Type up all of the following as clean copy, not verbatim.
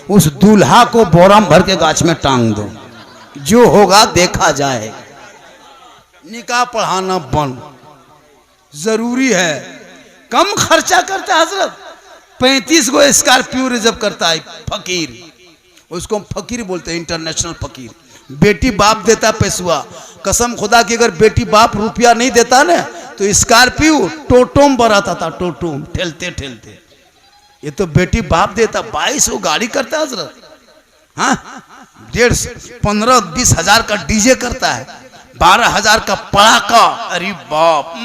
उस दूल्हा को बोरा भर के गाछ में टांग दो, जो होगा देखा जाए। निकाह पढ़ाना बंद जरूरी है। कम खर्चा करता है हजरत। 35 गो स्कॉर्पियो रिजर्व करता है फकीर, उसको फकीर बोलते हैं, इंटरनेशनल फकीर। बेटी बाप देता पैसुआ, कसम खुदा की अगर बेटी बाप रुपया नहीं देता ना तो स्कॉर्पियो टोटोम बराता था, टोटोम ठेलते ठेलते। ये तो बेटी बाप देता। 22 गो गाड़ी करता है हजरत। हाँ, 15-20 हजार का डीजे करता है, 12,000 का पड़ाका। अरे बाप,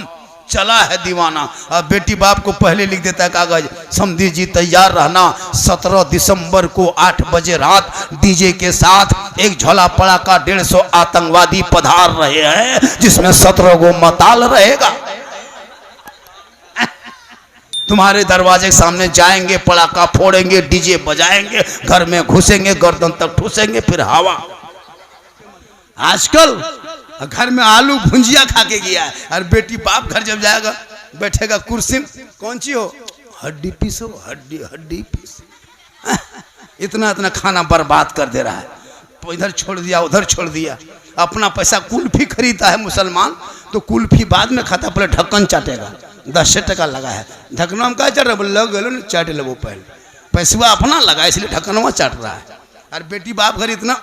चला है दीवाना। अब बेटी बाप को पहले लिख देता है कागज, समधी जी तैयार रहना, 17 दिसंबर को 8 बजे रात डीजे के साथ एक झोला पड़ाका 150 आतंकवादी पधार रहे हैं, जिसमें 17 गो मताल रहेगा। तुम्हारे दरवाजे के सामने जाएंगे, पड़ाका फोड़ेंगे, डीजे बजाएंगे, घर में घुसेंगे, गर्दन तक ठूसेंगे, फिर हवा। आजकल घर में आलू भुंजिया खा के गया है, और बेटी बाप घर जब जाएगा बैठेगा कुर्सी में, कौन सी हो, हड्डी पीस हो, हड्डी पीस। इतना इतना खाना बर्बाद कर दे रहा है। इधर छोड़ दिया, उधर छोड़ दिया। अपना पैसा कुल्फी खरीदता है मुसलमान, तो कुल्फी बाद में खाता, पहले ढक्कन चाटेगा। 10 टका लगा है, ढक्कनवा में क्या चाट रहा है, लग गए चाट लो पहले, पैसा अपना लगा इसलिए ढक्कनवा चाट रहा है। और बेटी बाप घर इतना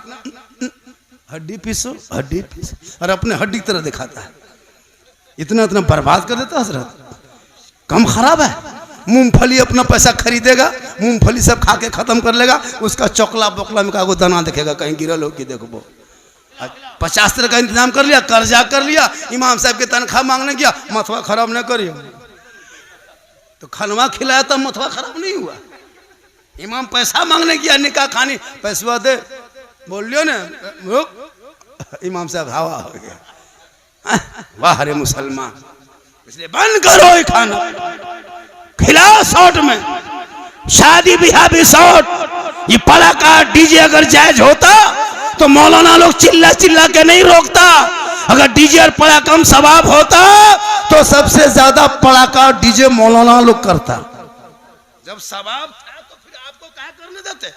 हड्डी पीसो, हड्डी पीस, और अपने हड्डी की तरह दिखाता है। इतना इतना बर्बाद कर देता हजरत। कम खराब है। मूंगफली अपना पैसा खरीदेगा, मूंगफली सब खा के खत्म कर लेगा, उसका चौकला बोकला में का दाना देखेगा, कहीं गिरल हो कि देखो। 50 तरह का इंतजाम कर लिया, कर्जा कर लिया, इमाम साहब के तनख्वाह मांगने गया, मथवा खराब न करियो। तो खनवा खिलाया तब मथवा खराब नहीं हुआ। इमाम पैसा मांगने गया, निकाह खानी, पैसा दे, बोलियो ना, इमाम साहब हवा हो गया। वाह रे मुसलमान, इसलिए बंद करो ये खाना, खिलाओ शॉर्ट में, शादी ब्याह भी शॉर्ट। ये पड़ाका डीजे अगर जायज होता तो मौलाना लोग चिल्ला चिल्ला के नहीं रोकता। अगर डीजे और पड़ाका में सवाब होता तो सबसे ज्यादा पड़ाका डीजे मौलाना लोग करता। जब सवाब था तो फिर आपको क्या करने देते।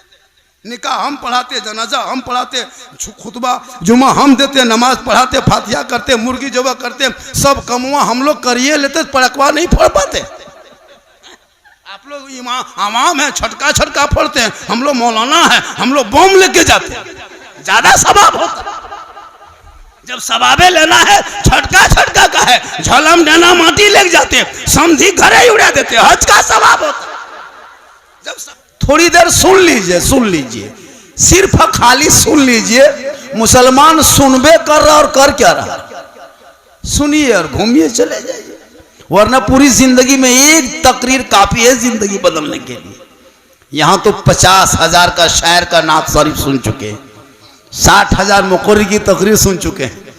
निकाह हम पढ़ाते, जनाजा हम पढ़ाते, खुतबा जुमा हम देते, नमाज पढ़ाते, फातिहा करते, मुर्गी जबा करते, सब कमुआ हम लोग करिए लेते, पड़कवा नहीं फोड़ पाते। आप लोग इमाम है, छटका छटका फोड़ते हैं, हम लोग मौलाना है, हम लोग बम लेके जाते हैं, ज्यादा सवाब होता। जब सवाबे लेना है छटका छटका का है, झलम देना माटी लेके जाते, समझी घरे उड़ा देते, हज का सवाब होता। जब थोड़ी देर सुन लीजिए, सिर्फ खाली सुन लीजिए। मुसलमान सुनबे कर रहा और कर क्या रहा, सुनिए और घूमिए चले जाइए, वरना पूरी जिंदगी में एक तकरीर काफी है जिंदगी बदलने के लिए। यहां तो 50,000 का शायर का नात शरीफ सुन चुके हैं, 60,000 मुकर्री की तकरीर सुन चुके हैं।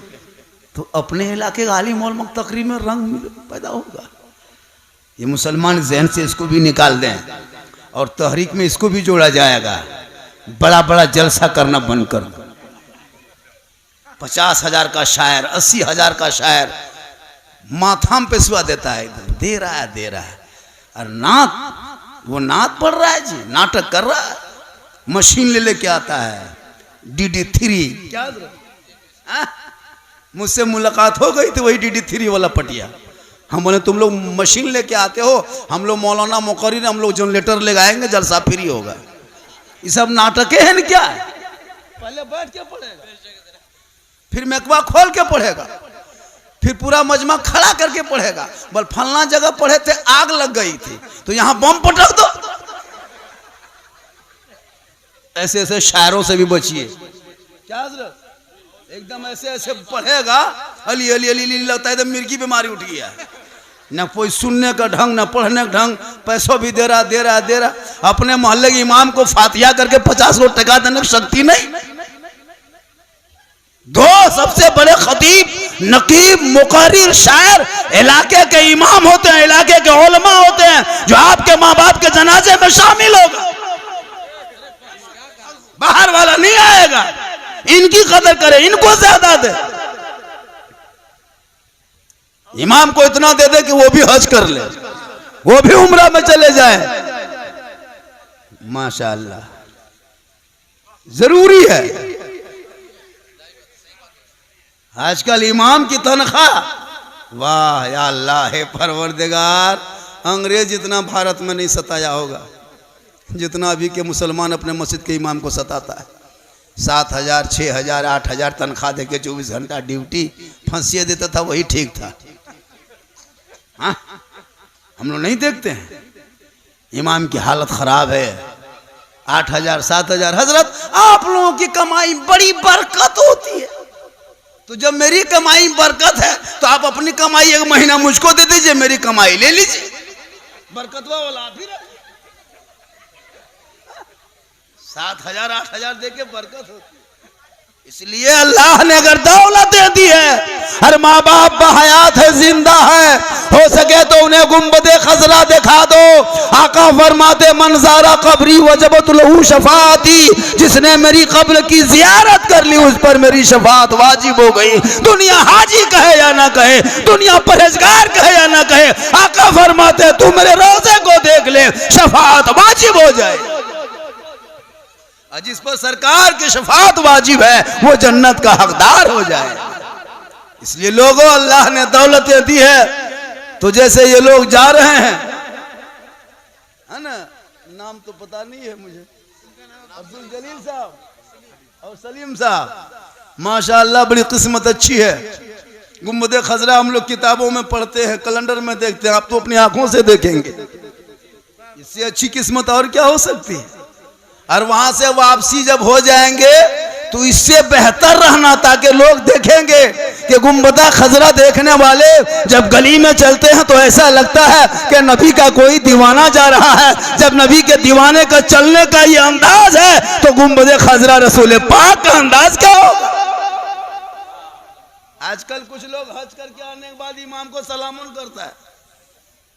तो अपने इलाके का आलिम उलमा तकरीर में रंग पैदा होगा। ये मुसलमान जहन से इसको भी निकाल दें और तहरीक में इसको भी जोड़ा जाएगा। बड़ा बड़ा जलसा करना बंद कर दो। 50,000 का शायर, 80,000 का शायर माथा में पेशवा देता है, दे रहा है, और नात, वो नात पढ़ रहा है जी, नाटक कर रहा है, मशीन ले लेके आता है, DD3। क्या मुझसे मुलाकात हो गई थी वही DD3 वाला पटिया। हम बोले तुम लोग मशीन लेके आते हो, हम लोग मौलाना मुकर्रिर, हम लोग जनरेटर ले आएंगे, जलसा फ्री होगा। ये सब नाटके हैं क्या? पहले बैठ के पढ़ेगा, फिर मेकवा खोल के पढ़ेगा, फिर पूरा मजमा खड़ा करके पढ़ेगा। बोल फलना जगह पढ़े थे, आग लग गई थी, तो यहाँ बम पटक दो। ऐसे ऐसे शायरों से भी बचिए। क्या हजरत, एकदम ऐसे ऐसे पढ़ेगा, अली अली अली अली लगता है, एकदम मिर्गी बीमारी उठ गया। न कोई सुनने का ढंग, न पढ़ने का ढंग, पैसों भी दे रहा। अपने मोहल्ले के इमाम को फातिहा करके 50 लोग टका देने की शक्ति नहीं। दो सबसे बड़े खतीब, नकीब, मुकर्रिर, शायर इलाके के इमाम होते हैं, इलाके के उलमा होते हैं, जो आपके माँ बाप के जनाजे में शामिल होगा। बाहर वाला नहीं आएगा। इनकी कदर करे, इनको ज्यादा दे। इमाम को इतना दे दे कि वो भी हज कर ले, वो भी उम्रा में चले जाए। माशाअल्लाह। जरूरी है। आजकल इमाम की तनख्वाह, वाह या अल्लाह है परवरदिगार, अंग्रेज इतना भारत में नहीं सताया होगा जितना अभी के मुसलमान अपने मस्जिद के इमाम को सताता है। 7,000 6,000 8,000 तनख्वाह देके 24 घंटा ड्यूटी, फांसी देता था वही ठीक था। हाँ, हम लोग नहीं देखते हैं इमाम की हालत खराब है। 8,000 7,000। हजरत आप लोगों की कमाई बड़ी बरकत होती है, तो जब मेरी कमाई बरकत है तो आप अपनी कमाई 1 महीना मुझको दे दीजिए, मेरी कमाई ले लीजिए, बरकतवा वाला आप ही रखिए। 7,000 8,000 देके बरकत होती है। इसलिए अल्लाह ने अगर दौलत दे दी है, हर माँ बाप बहयात है, जिंदा है, हो सके तो उन्हें गुंबदे खजरा दिखा दो। आका फरमाते मंजारा कब्री वजबत लहू शफाती, जिसने मेरी कब्र की जियारत कर ली उस पर मेरी शफात वाजिब हो गई। दुनिया हाजी कहे या ना कहे, दुनिया परहेजगार कहे या ना कहे, आका फरमाते तू मेरे रोजे को देख ले, शफात वाजिब हो जाए। जिस पर सरकार की शफात वाजिब है वो जन्नत का हकदार हो जाए। इसलिए लोगों, अल्लाह ने दौलतें दी है, तो जैसे ये लोग जा रहे हैं, है ना, नाम तो पता नहीं है मुझे, अब्दुल जलील साहब और सलीम साहब, माशाअल्लाह बड़ी किस्मत अच्छी है। गुंबदे खजरा हम लोग किताबों में पढ़ते हैं, कैलेंडर में देखते हैं, आप तो अपनी आंखों से देखेंगे। इससे अच्छी किस्मत और क्या हो सकती है। और वहां से वापसी जब हो जाएंगे तो इससे बेहतर रहना, ताकि लोग देखेंगे कि गुंबदा खजरा देखने वाले जब गली में चलते हैं तो ऐसा लगता है कि नबी का कोई दीवाना जा रहा है। जब नबी के दीवाने का चलने का ये अंदाज है तो गुंबदे खजरा रसूल पाक का अंदाज क्या होगा। आजकल कुछ लोग हज करके आने के बाद इमाम को सलामुन करता है।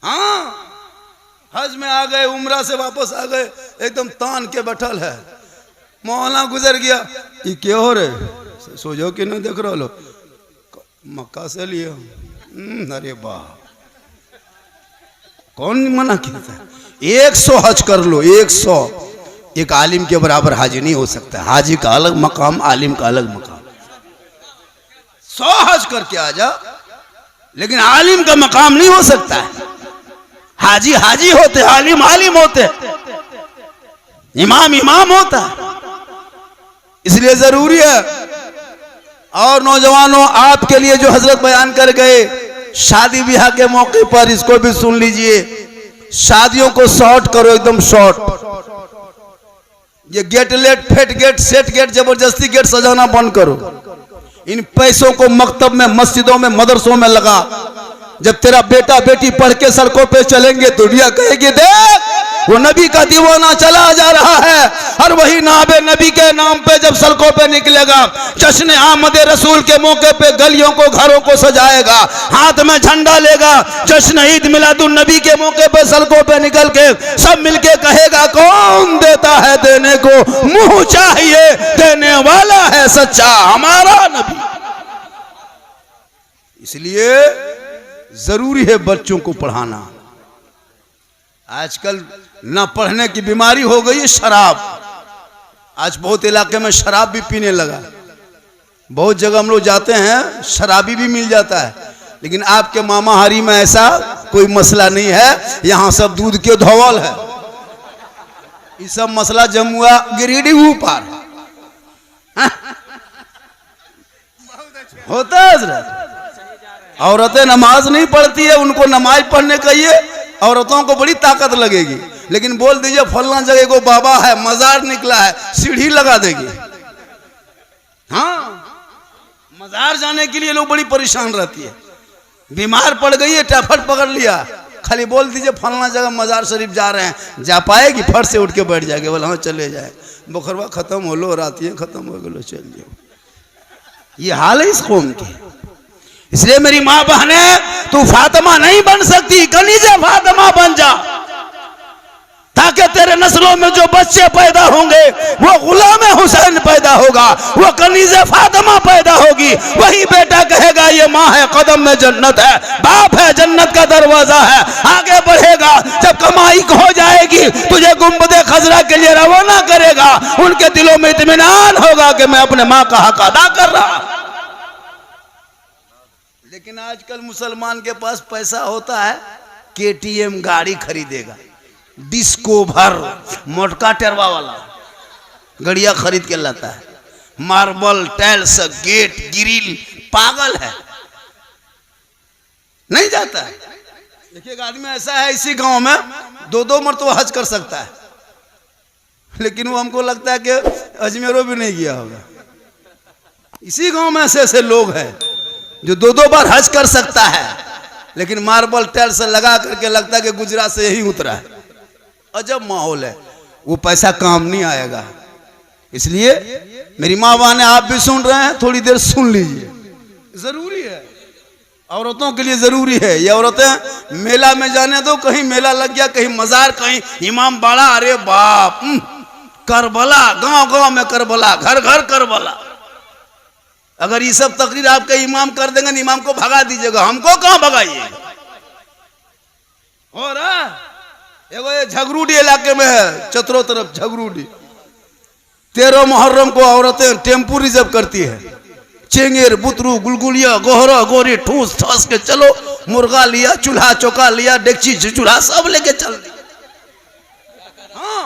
हाँ, हज में आ गए, उम्रा से वापस आ गए, एकदम तान के बैठल है, मौलाना गुजर गया, ये क्या हो रहे, सोचो कि नहीं देख रहे लो, मक्का से लिया। अरे वाह, कौन मना किया था। 100 हज कर लो, 100। एक आलिम के बराबर हाजी नहीं हो सकता। हाजी का अलग मकाम, आलिम का अलग मकाम। 100 हज करके आ जा, लेकिन आलिम का मकाम नहीं हो सकता है। हाजी हाजी होते, आलिम आलिम होते, इमाम इमाम होता। इसलिए जरूरी है। और नौजवानों, आपके लिए जो हजरत बयान कर गए शादी ब्याह के मौके पर, इसको भी सुन लीजिए। शादियों को शॉर्ट करो, एकदम शॉर्ट। ये गेट लेट, फेट गेट, सेट गेट, जबरदस्ती गेट सजाना बंद करो। इन पैसों को मकतब में, मस्जिदों में, मदरसों में लगा। जब तेरा बेटा बेटी पढ़ के सड़कों पे चलेंगे, दुनिया कहेगी देख वो नबी का दीवाना चला जा रहा है। और वही नाबे नबी के नाम पे जब सड़कों पे निकलेगा, जश्न आमद रसूल के मौके पे गलियों को, घरों को सजाएगा, हाथ में झंडा लेगा, जश्न ईद मिलादुन नबी के मौके पे सड़कों पे निकल के सब मिलके कहेगा कौन देता है देने को, मुंह चाहिए देने वाला है सच्चा हमारा नबी। इसलिए जरूरी है बच्चों को पढ़ाना। आजकल ना पढ़ने की बीमारी हो गई है, शराब। आज बहुत इलाके में शराब भी पीने लगा। बहुत जगह हम लोग जाते हैं, शराबी भी मिल जाता है। लेकिन आपके मामा हारी में ऐसा कोई मसला नहीं है। यहाँ सब दूध के धोवल है। ये सब मसला जमुआ गिरिडीह ऊपर होता है। औरतें नमाज नहीं पढ़ती है, उनको नमाज पढ़ने का ये औरतों को बड़ी ताकत लगेगी। लेकिन बोल दीजिए फलना जगह को बाबा है, मजार निकला है, सीढ़ी लगा देगी। हाँ, मजार जाने के लिए लोग बड़ी परेशान रहती है। बीमार पड़ गई है, टाफट पकड़ लिया, खाली बोल दीजिए फलना जगह मजार शरीफ जा रहे हैं, जा पाएगी? फट से उठ के बैठ जाएगी, बोला हाँ चले जाए, बुखरवा खत्म हो लो, रातियां खत्म हो गलो, चल जाओ। ये हाल है इस कौम की। इसलिए मेरी माँ बहने, तू फातिमा नहीं बन सकती, कनीज़े फातिमा बन जा, ताकि तेरे नस्लों में जो बच्चे पैदा होंगे वो गुलाम हुसैन पैदा होगा, वो कनीज़े फातिमा पैदा होगी। वही बेटा कहेगा ये माँ है, कदम में जन्नत है, बाप है, जन्नत का दरवाजा है, आगे बढ़ेगा। जब कमाई हो जाएगी जाएगी, तुझे गुंबदे खजरा के लिए रवाना करेगा। उनके दिलों में इत्मीनान होगा कि मैं अपने माँ का हक अदा कर रहा। लेकिन आजकल मुसलमान के पास पैसा होता है, केटीएम गाड़ी खरीदेगा, डिस्कोवर मोटका टेरवा वाला गड़िया खरीद के लाता है, मार्बल टाइल्स गेट ग्रिल, पागल है, नहीं जाता है। देखिए एक आदमी ऐसा है इसी गांव में 2-2 मरतबा हज कर सकता है, लेकिन वो हमको लगता है कि अजमेरों भी नहीं गया होगा। इसी गांव में ऐसे ऐसे लोग हैं जो 2-2 बार हज कर सकता है, लेकिन मार्बल टाइल्स लगा करके लगता है कि गुजरात से यही उतरा है। अजब माहौल है, वो पैसा काम नहीं आएगा। इसलिए मेरी माँ बहनें, आप भी सुन रहे हैं, थोड़ी देर सुन लीजिए, जरूरी है, औरतों के लिए जरूरी है। ये औरतें मेला में जाने दो, कहीं मेला लग गया, कहीं मजार, कहीं इमाम बाड़ा, अरे बाप, करबला, गांव गांव में करबला, घर घर करबला। अगर ये सब तकरीर आपके इमाम कर देंगे ना, इमाम को भगा दीजिएगा, हमको कहां भगाइएगा। और ये झगरूडी इलाके में है, चतरों तरफ झगरूडी, 13 मुहर्रम को औरतें टेम्पू रिजर्व करती है, चेंगेर बुतरू गुलगुलिया गोहरा गोरी ठूस ठास के चलो, मुर्गा लिया, चूल्हा चौका लिया, डेगची चूल्हा सब लेके चल दी। हाँ,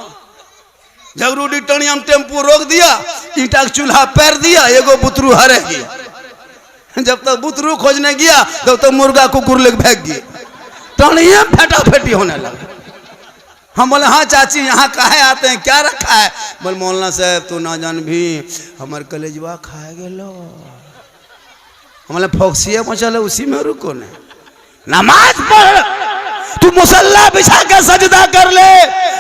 झगरूडी टनियम टेम्पू रोक दिया, ईंटा चूल्हा पैर दिया, एगो बुतरू हरे गया। जब तक बुतरू खोजने गया तब तक मुर्गा कुकुर लेके भाग गया, टनियम फेटा फेटी होने लगा। हम बोले हाँ चाची यहाँ काहे आते हैं, क्या रखा है? बोल मौलाना साहब तू ना जान भी हमारे कलेजवा खाए गेलो, हमारे फोक्सिया पहुँचा, उसी में रुको ने, नमाज पढ़, तू मुसल्ला बिछा के सजदा कर ले,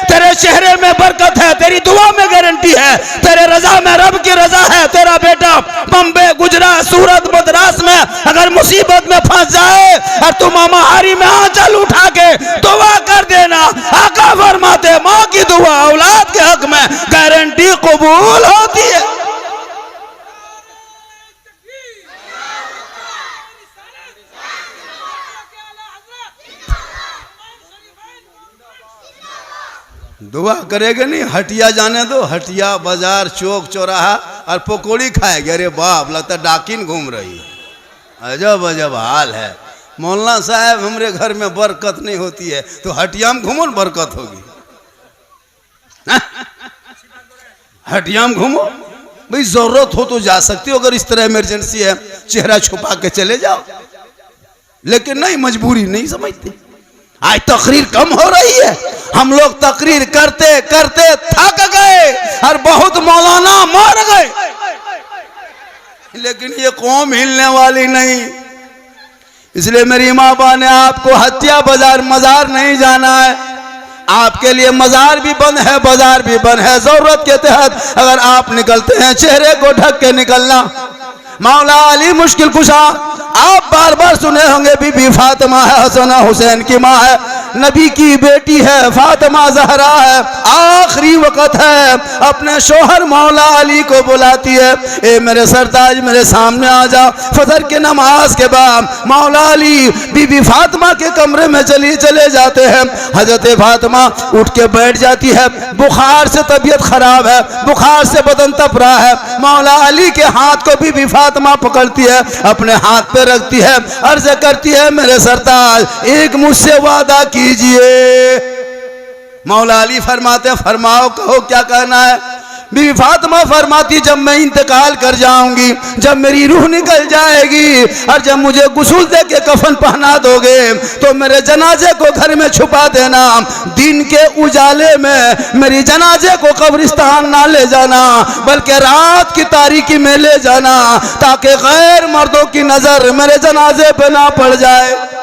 तेरे चेहरे में बरकत है, तेरी दुआ में गारंटी है, तेरे रजा में रब की रजा है। तेरा बेटा बम्बे गुजरात सूरत मद्रास में अगर मुसीबत में फंस जाए और तू मामाहारी में आंचल उठा के दुआ कर देना, आका फरमाते माँ की दुआ औलाद के हक में गारंटी कबूल होती है। दुआ करेगा नहीं, हटिया जाने दो, हटिया बाजार चौक चौराहा और पकौड़ी खाएगा, अरे बाप लगता डाकिन घूम रही है। अजब अजब हाल है। मौलाना साहब हमरे घर में बरकत नहीं होती है, तो हटिया में घूमो न बरकत होगी। हटिया में घूमो भाई, जरूरत हो तो जा सकती हो, अगर इस तरह इमरजेंसी है चेहरा छुपा के चले जाओ, लेकिन नहीं, मजबूरी नहीं समझती। आज तकरीर कम हो रही है, हम लोग तकरीर करते करते थक गए और बहुत मौलाना मर गए, लेकिन ये कौम हिलने वाली नहीं। इसलिए मेरी माँ बाप ने आपको हत्या बाजार मजार नहीं जाना है, आपके लिए मजार भी बंद है, बाजार भी बंद है। जरूरत के तहत अगर आप निकलते हैं चेहरे को ढक के निकलना। मौला अली मुश्किल कुशा, आप बार बार सुने होंगे बीबी फातिमा है, हसन हुसैन की माँ है, नबी की बेटी है, फातिमा जहरा है। आखिरी वक्त है, अपने शोहर मौला अली को बुलाती है, ए मेरे सरताज मेरे सामने आ जा। फजर के नमाज के बाद मौला अली बीबी फातिमा के कमरे में चले जाते हैं। हजरत फातिमा उठ के बैठ जाती है, बुखार से तबीयत खराब है, बुखार से बदन तप रहा है। मौला अली के हाथ को बीबी फातिमा पकड़ती है, अपने हाथ पे रखती है, अर्ज करती है मेरे सरताज एक मुझसे वादा कीजिए। मौला अली फरमाते फरमाओ, कहो क्या कहना है। बीवी फातिमा फरमाती जब मैं इंतकाल कर जाऊंगी, जब मेरी रूह निकल जाएगी और जब मुझे गुस्ल दे के कफन पहना दोगे तो मेरे जनाजे को घर में छुपा देना, दिन के उजाले में मेरी जनाजे को कब्रिस्तान ना ले जाना बल्कि रात की तारीकी में ले जाना, ताकि गैर मर्दों की नजर मेरे जनाजे पे ना पड़ जाए।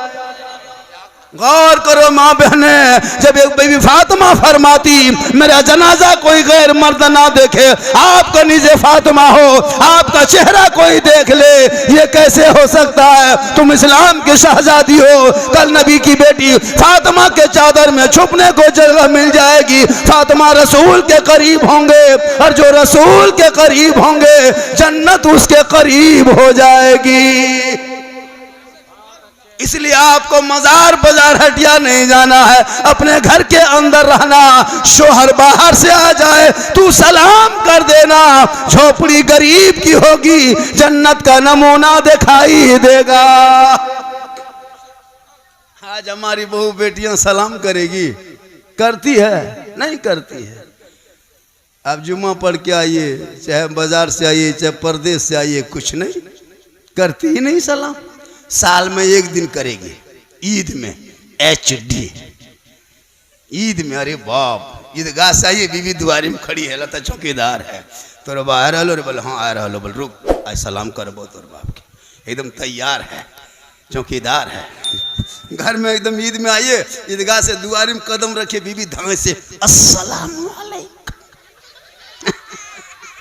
गौर करो माँ बहने, जब एक बीवी फातिमा फरमाती मेरा जनाजा कोई गैर मर्द ना देखे, आपका निजे फातिमा हो, आपका चेहरा कोई देख ले, ये कैसे हो सकता है? तुम इस्लाम की शहजादी हो, कल नबी की बेटी फातिमा के चादर में छुपने को जगह मिल जाएगी। फातिमा रसूल के करीब होंगे और जो रसूल के करीब होंगे जन्नत उसके करीब हो जाएगी। इसलिए आपको मजार बाजार हटिया नहीं जाना है, अपने घर के अंदर रहना। शोहर बाहर से आ जाए तू सलाम कर देना। झोपड़ी गरीब की होगी, जन्नत का नमूना दिखाई देगा। आज हमारी बहू बेटियां सलाम करेगी, करती है? नहीं करती है। आप जुम्मा पढ़ के आइए, चाहे बाजार से आइए, चाहे परदेश से आइए, कुछ नहीं करती ही नहीं सलाम। साल में एक दिन करेगी, ईद में HD, ईद में। अरे बाप, ईदगाह से आइए, बीवी दुआरी में खड़ी है, लता चौकीदार है, तोर बा आ रहा बोले हाँ आ रहा बोल रुक आज सलाम करबो तोर बाप के, एकदम तैयार है, चौकीदार है। घर में एकदम ईद में आइए, ईदगाह से दुआरी में कदम रखे, बीवी धाए से अस्सलाम वालेकुम।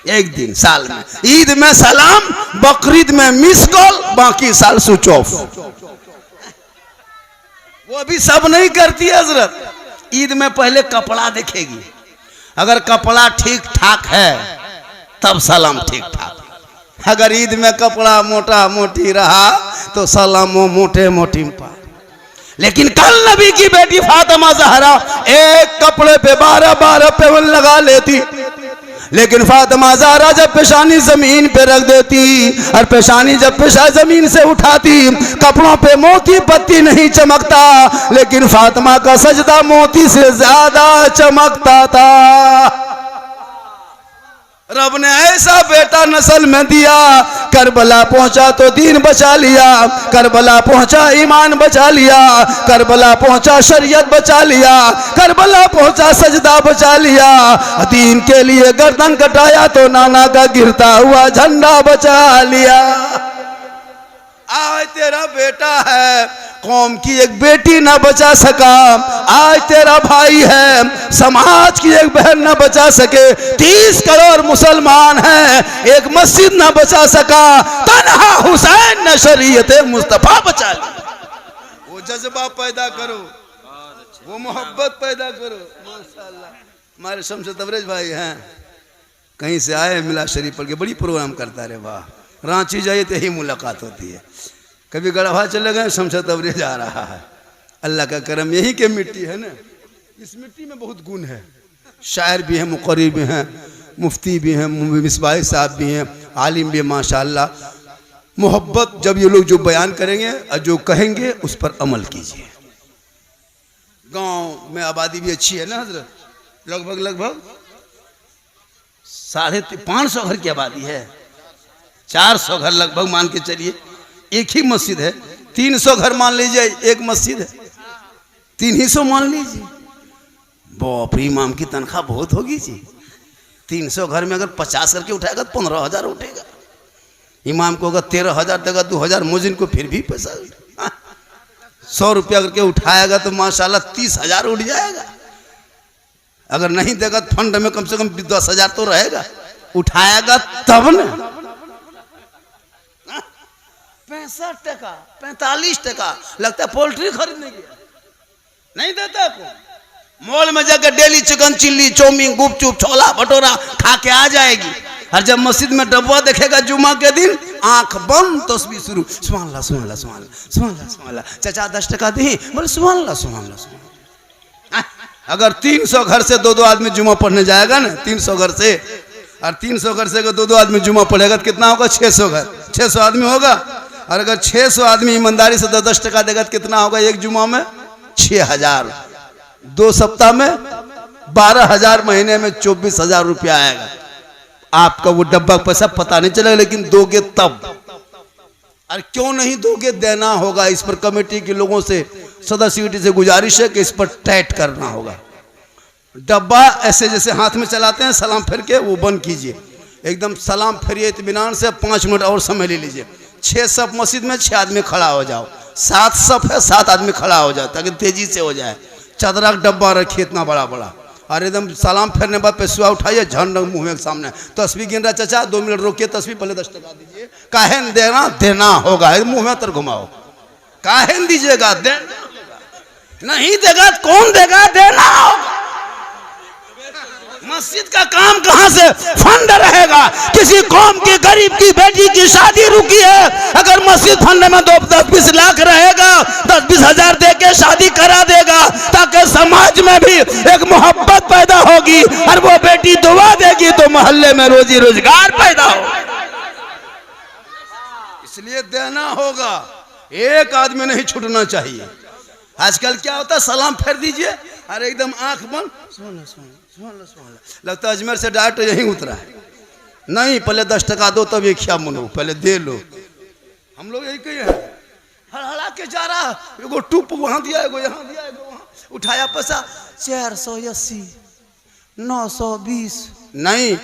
एक दिन साल में, ईद में सलाम, बकरीद में मिस कॉल, बाकी साल स्विच ऑफ। वो भी सब नहीं करती है हजरत। ईद में पहले कपड़ा देखेगी, अगर कपड़ा ठीक ठाक है तब सलाम ठीक ठाक। अगर ईद में कपड़ा मोटा मोटी रहा तो सलाम मोटे मोटी पा। लेकिन कल नबी की बेटी फातिमा ज़हरा एक कपड़े पे 12-12 पेवन लगा लेती, लेकिन फातिमा ज़हरा जब पेशानी जमीन पे रख देती और पेशानी जब पेशा जमीन से उठाती, कपड़ों पे मोती पत्ती नहीं चमकता, लेकिन फातिमा का सजदा मोती से ज्यादा चमकता था। रब ने ऐसा बेटा नस्ल में दिया, करबला पहुंचा तो दीन बचा लिया, करबला पहुंचा ईमान बचा लिया, करबला पहुंचा शरीयत बचा लिया, करबला पहुंचा सजदा बचा लिया। दीन के लिए गर्दन कटाया तो नाना का गिरता हुआ झंडा बचा लिया। आज तेरा बेटा है, कौम की एक बेटी न बचा सका। आज तेरा भाई है, समाज की एक बहन न बचा सके। 30 करोड़ मुसलमान हैं, एक मस्जिद न बचा सका। तन्हा हुसैन न शरीयत मुस्तफा बचा ली। वो जज्बा पैदा करो, वो मोहब्बत पैदा करो। माशाअल्लाह, हमारे शमशद तबरेज भाई हैं, कहीं से आए, मिला शरीफ पढ़ के बड़ी प्रोग्राम करता रहे। वाह, रांची जाइए तो यही मुलाकात होती है। कभी गढ़वा चले गए, शमशद तबरेज आ रहा है। अल्लाह का करम, यही के मिट्टी है ना, इस मिट्टी में बहुत गुण है। शायर भी हैं, मुक़र्रिर भी हैं, मुफ्ती भी हैं, मिसबाह साहब भी हैं, आलिम भी हैं माशाअल्लाह। मोहब्बत जब ये लोग जो बयान करेंगे और जो कहेंगे उस पर अमल कीजिए। गांव में आबादी भी अच्छी है ना हजरत, लगभग 550 घर की आबादी है। 400 घर लगभग मान के चलिए, एक ही मस्जिद है। 300 घर मान लीजिए, एक मस्जिद है। 300 मान लीजिए, बाप रे, इमाम की तनख्वाह बहुत होगी जी। 300 घर में अगर 50 करके उठाएगा तो 15,000 उठेगा। इमाम को अगर 13,000 देगा, 2,000 मुजिन को फिर भी पैसा। 100 रुपया करके उठाएगा तो माशाल्लाह 30,000 उठ जाएगा। अगर नहीं देगा तो फंड में कम से कम 10,000 तो रहेगा। उठाएगा तब न। 65 टका, 45 टका लगता है पोल्ट्री खरीदने गया, नहीं देता को। मॉल में जाकर डेली चिकन चिल्ली, चाउमीन, गुपचुप, छोला भटूरा खा के आ जाएगी। और जब मस्जिद में डब्बा देखेगा जुम्मा के दिन, आंख बंद, तस्बीह शुरू, सुभान अल्लाह सुभान अल्लाह सुभान अल्लाह सुभान अल्लाह सुभान अल्लाह। चाचा 10 टका दी, बोले सुभान अल्लाह सुभान अल्लाह सुभान अल्लाह। अगर 300 घर से 2-2 आदमी जुम्मा पढ़ने जाएगा ना, 300 घर से, और 300 घर से अगर 2-2 आदमी जुम्मा पढ़ेगा तो कितना होगा? 600 घर, 600 आदमी होगा। और अगर 600 आदमी ईमानदारी से 10 टका देगा तो कितना होगा एक जुम्मा में? 6,000। 2 सप्ताह में 12,000, महीने में 24,000 रुपया आएगा। आपका वो डब्बा पैसा पता नहीं चलेगा, लेकिन दोगे तब। और क्यों नहीं दोगे? देना होगा। इस पर कमेटी के लोगों से, सदस्य से गुजारिश है कि इस पर टाइट करना होगा। डब्बा ऐसे जैसे हाथ में चलाते हैं सलाम फेर के, वो बंद कीजिए एकदम। सलाम फेरिए इत्मीनान से, 5 मिनट और समय ले लीजिए। 6 सफ मस्जिद में 6 आदमी खड़ा हो जाओ। 7 सफ है, 7 आदमी खड़ा हो जाओ ताकि तेजी से हो जाए। चादरा का डब्बा रखिए इतना बड़ा बड़ा, और एकदम सलाम फेरने बाद पैसा उठाइए, झंड मुंह में सामने। तस्वीर गिन रहा चाचा, 2 मिनट रोकिए, तस्वीर पहले 10 टका दीजिए। काहे देना? देना होगा। मुंह में तर घुमाओ, काहे दीजिएगा? देना नहीं देगा कौन देगा? देना होगा। मस्जिद का काम कहां से फंड रहेगा? किसी कौम की गरीब की बेटी की शादी रुकी है, अगर मस्जिद फंड में 10-20 लाख रहेगा, 10-20 हजार दे के शादी करा देगा, ताकि समाज में भी एक मोहब्बत पैदा होगी, और वो बेटी दुआ देगी तो मोहल्ले में रोजी रोजगार पैदा होगा। इसलिए देना होगा, एक आदमी नहीं छूटना चाहिए। आजकल क्या होता है, सलाम फेर दीजिए, अरे एकदम आंख बंद, लगता है अजमेर से डायरेक्ट यहीं उतरा है। नहीं, पहले 10 टका दो तब ये क्या मनो, पहले दे लो। हम लोग यही कहे हैं, हड़हड़ा के जा रहा, एगो टूप वहां दिया, एगो यहाँ दिया, एगो वहां, उठाया पैसा 480, 920। नहीं,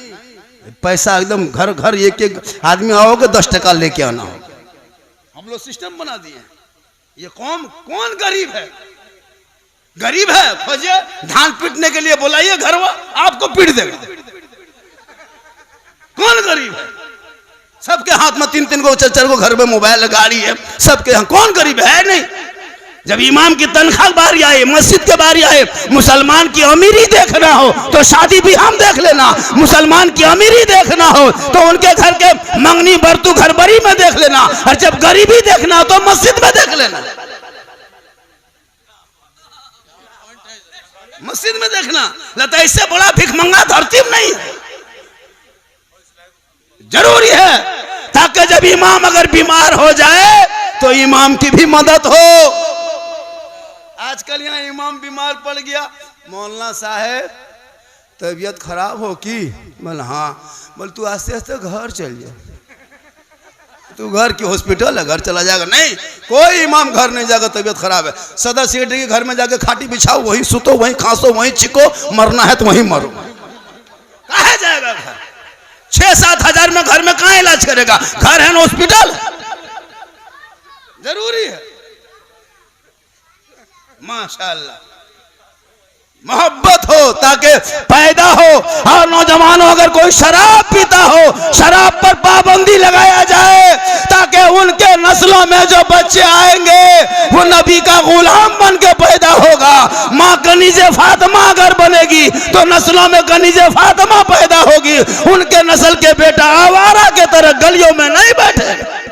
पैसा एकदम घर घर एक एक आदमी आओगे 10 टका लेके आना हो। हम लोग सिस्टम बना दिए हैं। ये कौन गरीब है? गरीब है खोजिए, धान पीटने के लिए बुलाइए घर वो आपको पीट देगा। कौन गरीब है? सबके हाथ में 3-3 गो 4-4 गो घर में मोबाइल गाड़ी है, सबके यहाँ कौन गरीब है? नहीं। जब इमाम की तनख्वाह बारी आए, मस्जिद के बारी आए, मुसलमान की अमीरी देखना हो तो शादी भी हम देख लेना, मुसलमान की अमीरी देखना हो तो उनके घर के मंगनी बरतू घर बरी में देख लेना, और जब गरीबी देखना हो तो मस्जिद में देख लेना, मस्जिद में देखना। लगता है इससे बड़ा भिखमंगा धरती में नहीं है। जरूरी है ताकि जब इमाम अगर बीमार हो जाए तो इमाम की भी मदद हो। आजकल यहाँ इमाम बीमार पड़ गया, मौलाना साहब तबीयत खराब हो की? बोल हाँ। बोल तू आस्ते आस्ते घर चल जा, तू घर की हॉस्पिटल है, घर चला जाएगा। नहीं, कोई इमाम घर नहीं जाएगा, तबीयत खराब है। सदर सेक्रेटरी के घर में जाके खाटी बिछाओ, वहीं सुतो, वहीं खांसो, वहीं चिको, मरना है तो वहीं मरो। कहाँ जाएगा घर? 6-7 हजार में घर में कहाँ इलाज करेगा? घर है ना हॉस्पिटल। जरूरी है। माशाअल्लाह मोहब्बत हो ताकि पैदा हो। और नौजवानों अगर कोई शराब पीता हो, शराब पर पाबंदी लगाया जाए ताकि उनके नस्लों में जो बच्चे आएंगे वो नबी का गुलाम बन के पैदा होगा। माँ कनीज़े फातिमा अगर बनेगी तो नस्लों में कनीज़े फातिमा पैदा होगी, उनके नस्ल के बेटा आवारा के तरह गलियों में नहीं बैठे।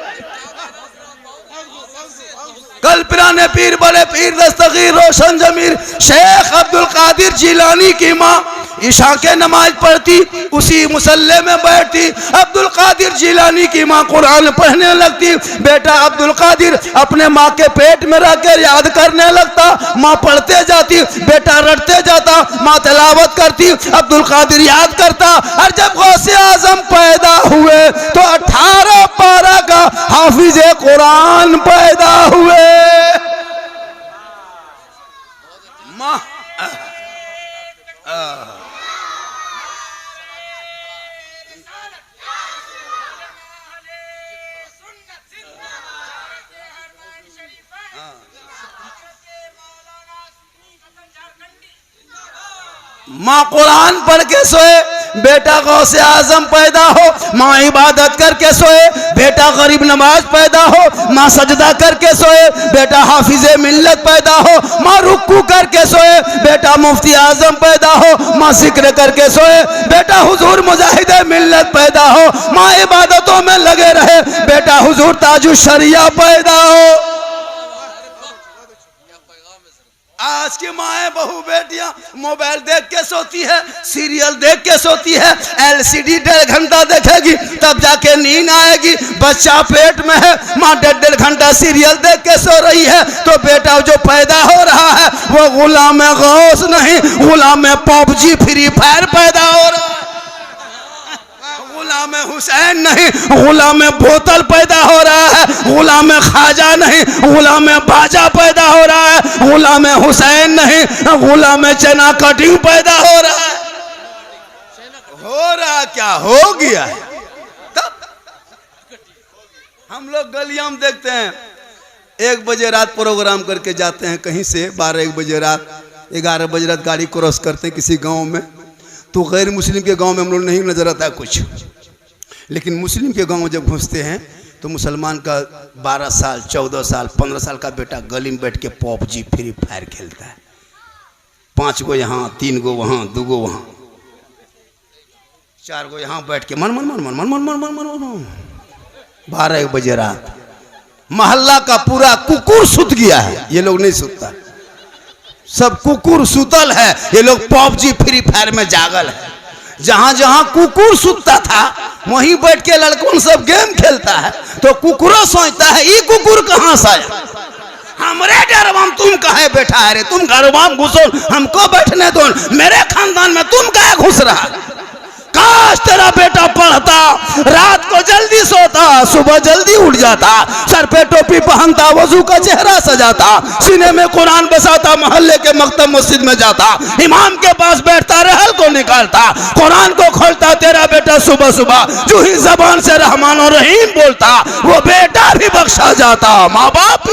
कल पुराने पीर बड़े पीर दस्तगीर रोशन जमीर शेख अब्दुल कादिर जिलानी की माँ ईशा के नमाज पढ़ती, उसी मुसल्ले में बैठती। अब्दुल कादिर जिलानी की माँ कुरान पढ़ने लगती, बेटा अब्दुल कादिर अपने माँ के पेट में रखकर याद करने लगता। माँ पढ़ते जाती, बेटा रटते जाता, माँ तिलावत करती, अब्दुल कादिर याद करता। और जब गौसे आजम पैदा हुए तो 18 पारा का हाफिज कुरान पैदा हुए। माँ माँ कुरान पढ़ के सोए, बेटा गौसे आजम पैदा हो। माँ इबादत करके सोए, बेटा गरीब नवाज पैदा हो। माँ सजदा करके सोए, बेटा हाफिजे मिल्लत पैदा हो। माँ रुक्कू करके सोए, बेटा मुफ्ती आजम पैदा हो। माँ जिक्र करके सोए, बेटा हुजूर मुजाहिदे मिल्लत पैदा हो। माँ इबादतों में लगे रहे, बेटा हुजूर ताजु शरिया पैदा हो। आज की माएँ बहू बेटियां मोबाइल देख के सोती है, सीरियल देख के सोती है, एलसीडी 1.5 घंटा देखेगी तब जाके नींद आएगी। बच्चा पेट में है, माँ 1.5 घंटा सीरियल देख के सो रही है, तो बेटा जो पैदा हो रहा है वो गुलाम गौस नहीं, गुलाम पबजी फ्री फायर पैदा हो रहा है। गुलाम हुसैन नहीं, गुलाम बोतल पैदा हो रहा है। गुलाम खाजा नहीं, गुलाम बाजा पैदा हो रहा है। गुलाम हुसैन नहीं, गुलाम चना कटिंग पैदा हो रहा है। हो रहा क्या हो गया है। तब हम लोग गलियां में देखते हैं, 1 बजे रात प्रोग्राम करके जाते हैं कहीं से, 12-1 बजे रात, 11 बजे रात गाड़ी क्रॉस करते हैं किसी गांव में, तो गैर मुस्लिम के गांव में हम लोग नहीं नजर आता है कुछ, लेकिन मुस्लिम के गांव में जब घुसते हैं तो मुसलमान का 12 साल 14 साल 15 साल का बेटा गली में बैठ के पबजी फ्री फायर खेलता है। 5 गो यहाँ, 3 गो वहाँ, 2 गो वहाँ। 4 गो यहाँ बैठ के मन मन मन मन मन मन मन मन मन मन 12 बजे रात मोहल्ला का पूरा कुकुर सुत गया है, ये लोग नहीं सुतता, सब कुकुर सुतल है, ये लोग पबजी फ्री फायर में जागल है। जहां जहां कुकुर सुतता था वहीं बैठ के लड़कों सब गेम खेलता है, तो कुकुरो सोचता है ये कुकुर कहां से आया, हमरे डरवाम तुम कहे बैठा है रे, तुम घरवाम घुसो हमको बैठने दो, मेरे खानदान में तुम कहे घुस रहा। काश तेरा बेटा पढ़ता, रात को जल्दी सोता, सुबह जल्दी उठ जाता, सर पे टोपी पहनता, वजू का चेहरा सजाता, सीने में कुरान बसाता, मोहल्ले के मकतब मस्जिद में जाता, इमाम के पास बैठता, रहल को निकालता, कुरान को खोलता। तेरा बेटा सुबह सुबह जो ही जबान से रहमान और रहीम बोलता, वो बेटा भी बख्शा जाता, माँ बाप